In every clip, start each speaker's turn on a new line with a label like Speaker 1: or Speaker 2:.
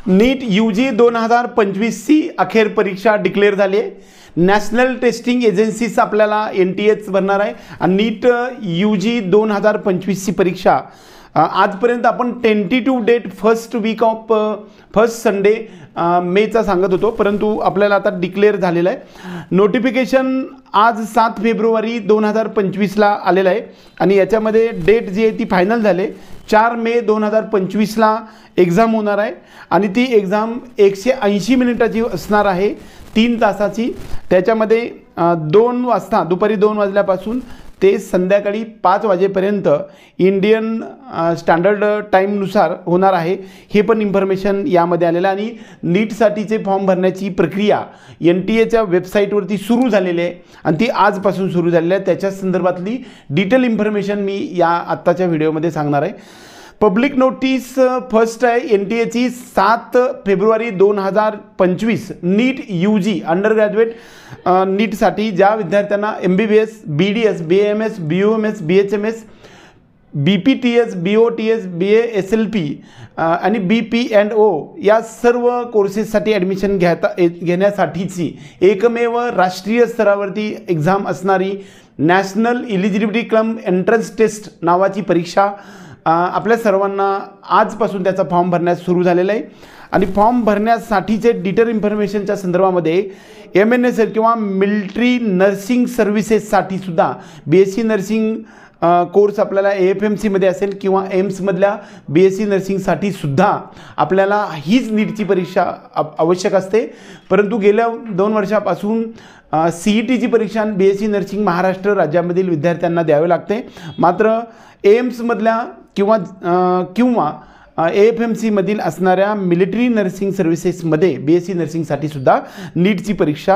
Speaker 1: नीट UG 2025ची अखेर परीक्षा declare झाली आहे. नॅशनल टेस्टिंग एजन्सीच आपल्याला NTH भरणार आहे आणि नीट UG 2025ची परीक्षा आजपर्यंत आपण टेंटेटिव्ह डेट फर्स्ट संडे मेचा सांगत होतो, परंतु आपल्याला आता डिक्लेअर झालेलं आहे. नोटिफिकेशन आज 7 फेब्रुवारी 2025ला आलेलं आहे आणि याच्यामध्ये डेट जी आहे ती फायनल झाले. 4 मे 2025ला एक्झाम होणार आहे आणि ती एक्झाम 180 मिनिटाची असणार आहे, 3 तासाची. त्याच्यामध्ये 2 वाजता दुपारी 2 वाजल्यापासून ते संध्याकाळी 5 वाजेपर्यंत इंडियन स्टँडर्ड टाईमनुसार होणार आहे. हे पण इन्फॉर्मेशन यामध्ये आलेलं आहे. आणि नीटसाठीचे फॉर्म भरण्याची प्रक्रिया NTAच्या वेबसाईटवरती सुरू झालेली आहे आणि ती आजपासून सुरू झालेली आहे. त्याच्या संदर्भातली डिटेल इन्फॉर्मेशन मी या आत्ताच्या व्हिडिओमध्ये सांगणार आहे. पब्लिक नोटीस फर्स्ट आहे NTAची 7 फेब्रुवारी 2025 नीट UG अंडर ग्रॅज्युएट नीटसाठी ज्या विद्यार्थ्यांना MBBS, BDS, BAMS, BOMS, BHMS, BPTS, BOTS, BA SLP आणि BP&O या सर्व कोर्सेससाठी ॲडमिशन घेण्यासाठीची एकमेव राष्ट्रीय स्तरावरती एक्झाम असणारी नॅशनल इलिजिबिलिटी कम एंट्रन्स टेस्ट नावाची परीक्षा आपल्या सर्वांना आजपासून त्याचा फॉर्म भरण्यास सुरू झालेला आहे. आणि फॉर्म भरण्यासाठीचे डिटेल इन्फॉर्मेशनच्या संदर्भामध्ये MNSL किंवा मिलिटरी नर्सिंग सर्व्हिसेससाठी सुद्धा BSc नर्सिंग कोर्स आपल्याला AFMCमध्ये असेल किंवा एम्समधल्या BSc नर्सिंगसाठी सुद्धा आपल्याला हीच नीटची परीक्षा आवश्यक असते. परंतु गेल्या 2 वर्षापासून CETची परीक्षा BSc नर्सिंग महाराष्ट्र राज्यामधील विद्यार्थ्यांना द्यावे लागते. मात्र एम्समधल्या किंवा AFMCमधील असणाऱ्या मिलिटरी नर्सिंग सर्व्हिसेसमध्ये BSc नर्सिंगसाठी सुद्धा नीटची परीक्षा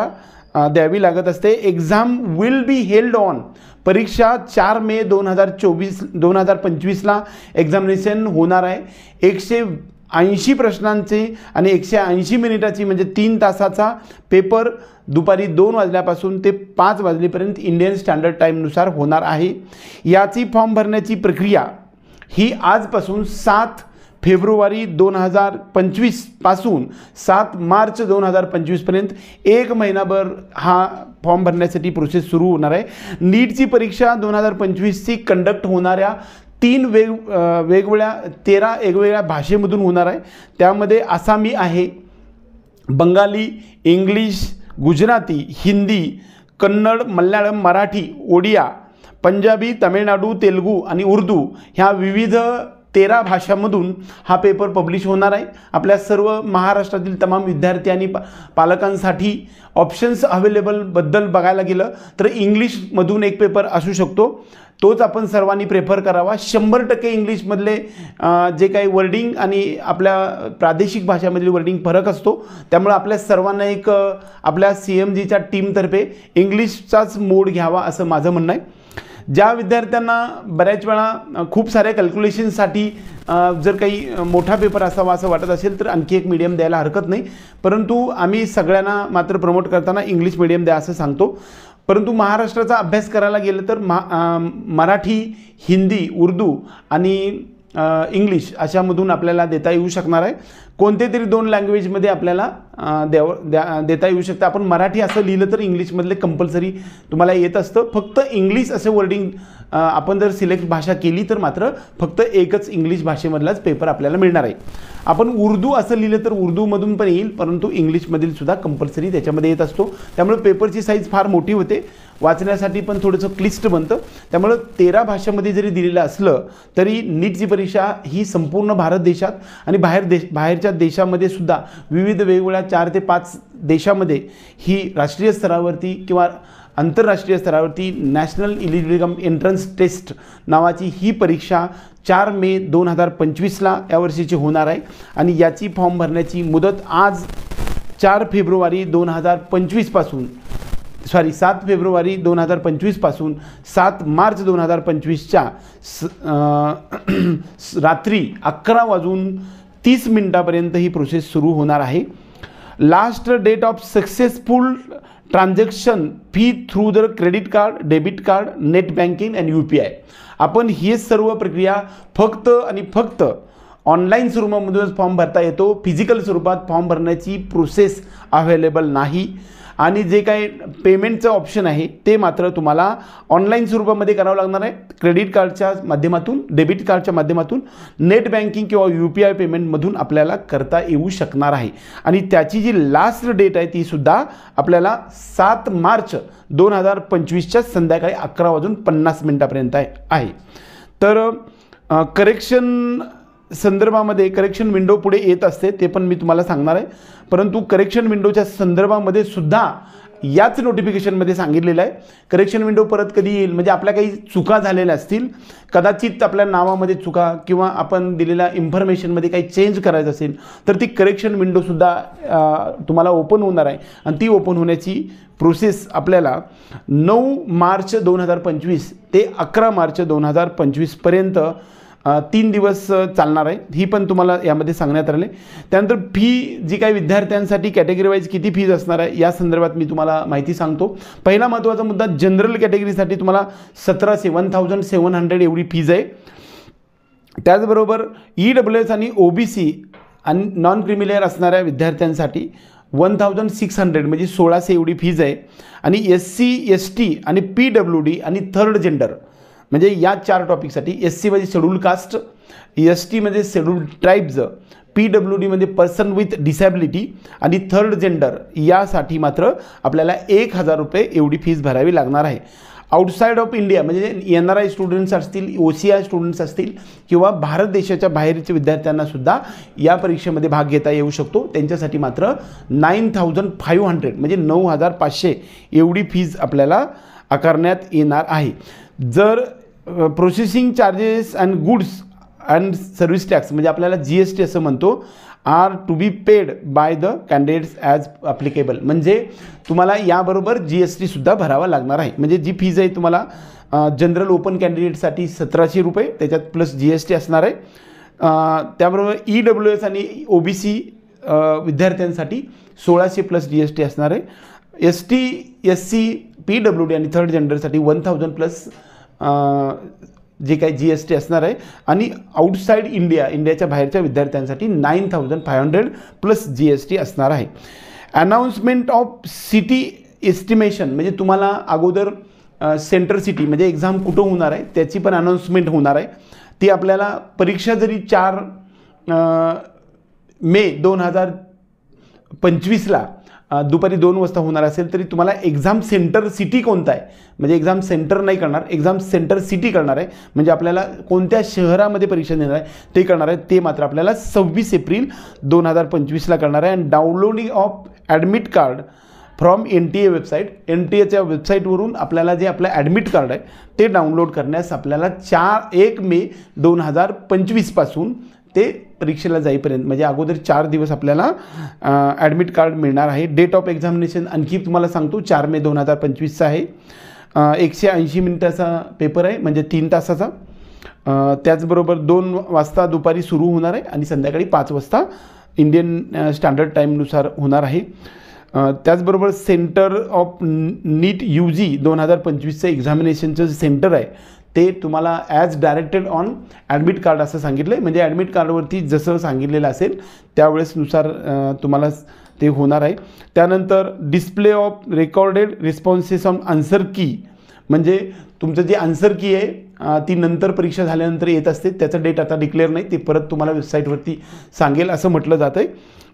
Speaker 1: द्यावी लागत असते. Exam will be held on परीक्षा 4 मे 2025ला एक्झामिनेशन होणार आहे. 180 प्रश्नांचे आणि 180 मिनिटाची म्हणजे 3 तासाचा पेपर दुपारी 2 वाजल्यापासून ते 5 वाजलेपर्यंत इंडियन स्टँडर्ड टाईमनुसार होणार आहे. याची फॉर्म भरण्याची प्रक्रिया ही आजपासून 7 फेब्रुवारी 2025 पासून 7 मार्च 2025पर्यंत 1 महिनाभर हा फॉर्म भरण्यासाठी प्रोसेस सुरू होणार आहे. नीटची परीक्षा 2025ची कंडक्ट होणाऱ्या 13 वेगवेगळ्या भाषेमधून होणार आहे. त्यामध्ये आसामी आहे, बंगाली, इंग्लिश, गुजराती, हिंदी, कन्नड, मल्याळम, मराठी, ओडिया, पंजाबी, तामिळनाडू, तेलुगू आणि उर्दू ह्या विविध 13 भाषांमधून हा पेपर पब्लिश होणार आहे. आपल्या सर्व महाराष्ट्रातील तमाम विद्यार्थी आणि पालकांसाठी ऑप्शन्स अवेलेबलबद्दल बघायला गेलं तर इंग्लिशमधून एक पेपर असू शकतो, तोच आपण सर्वांनी प्रेफर करावा. 100% इंग्लिशमधले जे काही वर्डिंग आणि आपल्या प्रादेशिक भाषामधील वर्डिंग फरक असतो, त्यामुळे आपल्या सर्वांना एक आपल्या CMGच्या टीमतर्फे इंग्लिशचाच मोड घ्यावा असं माझं म्हणणं आहे. ज्या विद्यार्थ्यांना बऱ्याच वेळा खूप साऱ्या कॅल्क्युलेशनसाठी जर काही मोठा पेपर असावा असं वाटत असेल तर आणखी एक मीडियम द्यायला हरकत नाही, परंतु आम्ही सगळ्यांना मात्र प्रमोट करताना इंग्लिश मीडियम द्या असं सांगतो. परंतु महाराष्ट्राचा अभ्यास करायला गेलं तर मराठी, हिंदी, उर्दू आणि इंग्लिश अशामधून आपल्याला देता येऊ शकणार आहे. कोणते तरी 2 लँग्वेजमध्ये आपल्याला देता येऊ शकतं. आपण मराठी असं लिहिलं तर इंग्लिशमधले कंपल्सरी तुम्हाला येत असतं. फक्त इंग्लिश असे वर्डिंग आपण जर सिलेक्ट भाषा केली तर मात्र फक्त एकच इंग्लिश भाषेमधलाच पेपर आपल्याला मिळणार आहे. आपण उर्दू असं लिहिलं तर उर्दूमधून पण येईल, परंतु इंग्लिशमधील सुद्धा कंपल्सरी त्याच्यामध्ये येत असतो. त्यामुळे पेपरची साईज फार मोठी होते, वाचण्यासाठी पण थोडंसं क्लिष्ट बनतं. त्यामुळं 13 भाषांमध्ये जरी दिलेलं असलं तरी नीटची परीक्षा ही संपूर्ण भारत देशात आणि बाहेरच्या देशामध्ये सुद्धा विविध वेगवेगळ्या 4 ते 5 देशामध्ये ही राष्ट्रीय स्तरावरती किंवा आंतरराष्ट्रीय स्तरावरती नॅशनल इलिजिबिलिटी कम एंट्रन्स टेस्ट नावाची ही परीक्षा 4 मे 2025ला यावर्षीची होणार आहे. आणि याची फॉर्म भरण्याची मुदत आज 4 फेब्रुवारी 2025 पासून 7 फेब्रुवारी 2025 पासून 7 मार्च 2025च्या रात्री 11:30 ही प्रोसेस सुरू होणार आहे. Last date of successful transaction fee through the credit card, debit card, net banking and UPI. आपण ही सर्व प्रक्रिया फक्त आणि फक्त ऑनलाईन स्वरूपामधूनच फॉर्म भरता येतो. फिजिकल स्वरूपात फॉर्म भरण्याची प्रोसेस अवेलेबल नाही. आणि जे काही पेमेंटचं ऑप्शन आहे ते मात्र तुम्हाला ऑनलाईन स्वरूपामध्ये करावं लागणार आहे. क्रेडिट कार्डच्या माध्यमातून, डेबिट कार्डच्या माध्यमातून, नेट बँकिंग किंवा UPI पेमेंटमधून आपल्याला करता येऊ शकणार आहे. आणि त्याची जी लास्ट डेट आहे ती सुद्धा आपल्याला 7 मार्च 2025च्या संध्याकाळी 11:50 आहे. तर करेक्शन संदर्भामध्ये करेक्शन विंडो पुढे येत असते, ते पण मी तुम्हाला सांगणार आहे. परंतु करेक्शन विंडोच्या संदर्भामध्ये सुद्धा याच नोटिफिकेशनमध्ये सांगितलेलं आहे करेक्शन विंडो परत कधी येईल, म्हणजे आपल्या काही चुका झालेल्या असतील, कदाचित आपल्या नावामध्ये चुका किंवा आपण दिलेल्या इन्फॉर्मेशनमध्ये काही चेंज करायचं असेल तर ती करेक्शन विंडोसुद्धा तुम्हाला ओपन होणार आहे. आणि ती ओपन होण्याची प्रोसेस आपल्याला 9 मार्च 2025 ते 11 मार्च 2025पर्यंत 3 दिवस चालणार आहे. ही पण तुम्हाला यामध्ये सांगण्यात आले. त्यानंतर फी जी काही विद्यार्थ्यांसाठी कॅटेगरी वाईज किती फीज असणार आहे या संदर्भात मी तुम्हाला माहिती सांगतो. पहिला महत्त्वाचा मुद्दा, जनरल कॅटेगरीसाठी तुम्हाला 1700 एवढी फीज आहे. त्याचबरोबर EWS आणि OBC आणि नॉन क्रिमिलेअर असणाऱ्या विद्यार्थ्यांसाठी 1600 म्हणजे 1600 एवढी फीज आहे. आणि SC ST आणि PWD आणि थर्ड जेंडर म्हणजे या 4 टॉपिकसाठी, SC म्हणजे शेड्यूल कास्ट, ST म्हणजे शेड्यूल ट्राईब्ज, PWD म्हणजे पर्सन विथ डिसॅबिलिटी आणि थर्ड जेंडर यासाठी मात्र आपल्याला 1000 रुपये एवढी फीज भरावी लागणार आहे. आउटसाईड ऑफ इंडिया म्हणजे NRI स्टुडंट्स असतील, OCI स्टुडंट्स असतील किंवा भारत देशाच्या बाहेरच्या विद्यार्थ्यांनासुद्धा या परीक्षेमध्ये भाग घेता येऊ शकतो. त्यांच्यासाठी मात्र 9500 म्हणजे 9500 एवढी फीज आपल्याला आकारण्यात येणार आहे. जर processing charges and goods and service tax म्हणजे आपल्याला GST असं म्हणतो, are to be paid by the candidates as applicable, म्हणजे तुम्हाला याबरोबर GSTसुद्धा भरावा लागणार आहे. म्हणजे जी फीज आहे तुम्हाला जनरल ओपन कॅन्डिडेटसाठी 1700 रुपये, त्याच्यात प्लस GST असणार आहे. त्याबरोबर EWS आणि OBC विद्यार्थ्यांसाठी 1600 प्लस GST असणार आहे. ST SC PWD आणि थर्ड जेंडरसाठी 1000 प्लस जे काही GST असणार आहे. आणि आउटसाईड इंडियाच्या बाहेरच्या विद्यार्थ्यांसाठी 9500 प्लस GST असणार आहे. अनाऊन्समेंट ऑफ सिटी एस्टिमेशन म्हणजे तुम्हाला अगोदर सेंटर सिटी म्हणजे एक्झाम कुठं होणार आहे त्याची पण अनाऊन्समेंट होणार आहे. ती आपल्याला परीक्षा जरी 4 मे 2025ला दुपारी 2 वाजता होणार असेल तरी तुम्हाला एक्झाम सेंटर सिटी कोणता आहे म्हणजे एक्झाम सेंटर नाही करणार, एक्झाम सेंटर सिटी करणार आहे. म्हणजे आपल्याला कोणत्या शहरामध्ये परीक्षा देणार आहे ते करणार आहे, ते मात्र आपल्याला 26 एप्रिल 2025ला करणार आहे. आणि downloading of admit card from NTA website, NTAच्या वेबसाईटवरून आपल्याला जे आपलं ॲडमिट कार्ड आहे ते डाउनलोड करण्यास आपल्याला 1 मे 2025पासून ते परीक्षेला जाईपर्यंत म्हणजे अगोदर 4 दिवस आपल्याला ॲडमिट कार्ड मिळणार आहे. डेट ऑफ एक्झामिनेशन आणखी तुम्हाला सांगतो 4 मे 2025चा आहे. 180 मिनिटाचा पेपर आहे म्हणजे 3 तासाचा. त्याचबरोबर 2 वाजता दुपारी सुरू होणार आहे आणि संध्याकाळी 5 वाजता इंडियन स्टँडर्ड टाईमनुसार होणार आहे. त्याचबरोबर सेंटर ऑफ नीट UG 2025चं एक्झामिनेशनचं सेंटर आहे ते तुम्हाला as directed on admit card असं सांगितलं आहे. म्हणजे ॲडमिट कार्डवरती जसं सांगितलेलं असेल त्यावेळेसनुसार तुम्हाला ते होणार आहे. त्यानंतर display of recorded responses on answer की म्हणजे तुमचं जे आन्सर की आहे ती नंतर परीक्षा झाल्यानंतर येत असते, त्याचं डेट आता डिक्लेअर नाही, ते परत तुम्हाला वेबसाईटवरती सांगेल असं म्हटलं जातं आहे.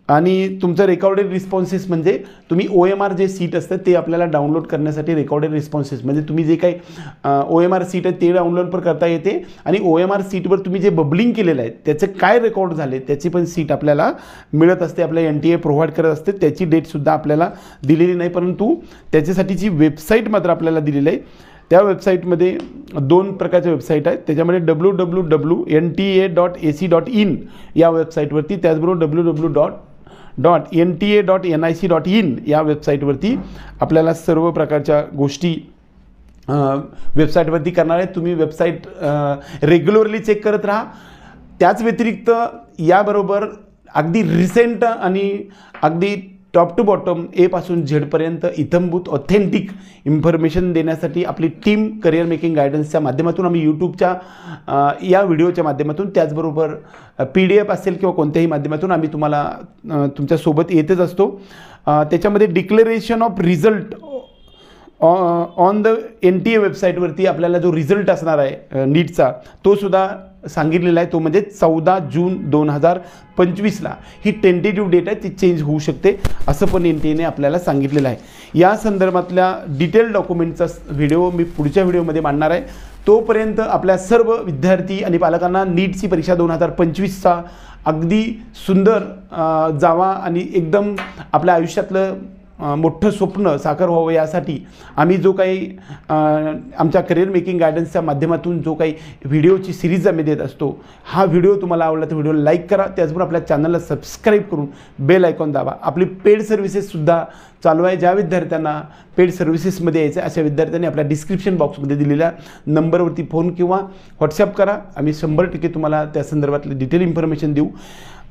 Speaker 1: आणि तुमचं रेकॉर्डेड रिस्पॉन्सेस म्हणजे तुम्ही OMR जे सीट असतं ते आपल्याला डाउनलोड करण्यासाठी रेकॉर्डेड रिस्पॉन्सेस म्हणजे तुम्ही जे काही OMR सीट आहे ते डाउनलोड पण करता येते. आणि OMR सीटवर तुम्ही जे बबलिंग केलेलं आहे त्याचे काय रेकॉर्ड झाले त्याची पण सीट आपल्याला मिळत असते, आपल्या NTA प्रोव्हाइड करत असते. त्याची डेटसुद्धा आपल्याला दिलेली नाही, परंतु त्याच्यासाठीची वेबसाईट मात्र आपल्याला दिलेली आहे. त्या वेबसाईटमध्ये 2 प्रकारच्या वेबसाईट आहेत, त्याच्यामध्ये www.nta.ac.in या वेबसाईटवरती, त्याचबरोबर www.nta.nic.in या वेबसाईटवरती आपल्याला सर्व प्रकारच्या गोष्टी वेबसाईटवरती करणार आहेत. तुम्ही वेबसाईट रेग्युलरली चेक करत राहा. त्याच व्यतिरिक्त याबरोबर अगदी रिसेंट आणि अगदी टॉप टू बॉटम एपासून झेडपर्यंत इथंभूत ऑथेंटिक इन्फॉर्मेशन देण्यासाठी आपली टीम करिअर मेकिंग गायडन्सच्या माध्यमातून आम्ही यूट्यूबच्या या व्हिडिओच्या माध्यमातून त्याचबरोबर PDF असेल किंवा कोणत्याही माध्यमातून आम्ही तुम्हाला तुमच्यासोबत येतच असतो. त्याच्यामध्ये declaration of result on the NTA वेबसाईटवरती आपल्याला जो रिझल्ट असणार आहे नीटचा तो सुद्धा सांगितलेला आहे. तो म्हणजे 14 जून 2025ला ही टेंटेटिव्ह डेट आहे, ती चेंज होऊ शकते असं पण NTAने आपल्याला सांगितलेलं आहे. या संदर्भातल्या डिटेल डॉक्युमेंटचा व्हिडिओ मी पुढच्या व्हिडिओमध्ये मांडणार आहे. तोपर्यंत आपल्या सर्व विद्यार्थी आणि पालकांना नीटची परीक्षा 2025चा अगदी सुंदर जावा आणि एकदम आपल्या आयुष्यातलं मोठं स्वप्न साकार व्हावं यासाठी आम्ही जो काही आमच्या करिअर मेकिंग गायडन्सच्या माध्यमातून जो काही व्हिडिओची सिरीज आम्ही देत असतो, हा व्हिडिओ तुम्हाला आवडला तर व्हिडिओ लाईक करा. त्याचबरोबर आपल्या चॅनलला सबस्क्राईब करून बेल आयकॉन दाबा. आपली पेड सर्व्हिसेससुद्धा चालू आहे. ज्या विद्यार्थ्यांना पेड सर्व्हिसेसमध्ये यायचं अशा विद्यार्थ्यांनी आपल्या डिस्क्रिप्शन बॉक्समध्ये दिलेल्या नंबरवरती फोन किंवा व्हॉट्सअप करा. आम्ही 100% तुम्हाला त्या संदर्भातले डिटेल इन्फॉर्मेशन देऊ.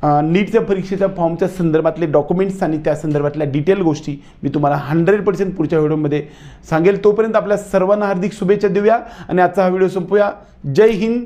Speaker 1: नीटच्या परीक्षेच्या फॉर्मच्या संदर्भातले डॉक्युमेंट्स आणि त्या संदर्भातल्या डिटेल गोष्टी मी तुम्हाला 100% पुढच्या व्हिडिओमध्ये सांगेल. तोपर्यंत आपल्या सर्वांना हार्दिक शुभेच्छा देऊया आणि आजचा हा व्हिडिओ संपूया. जय हिंद.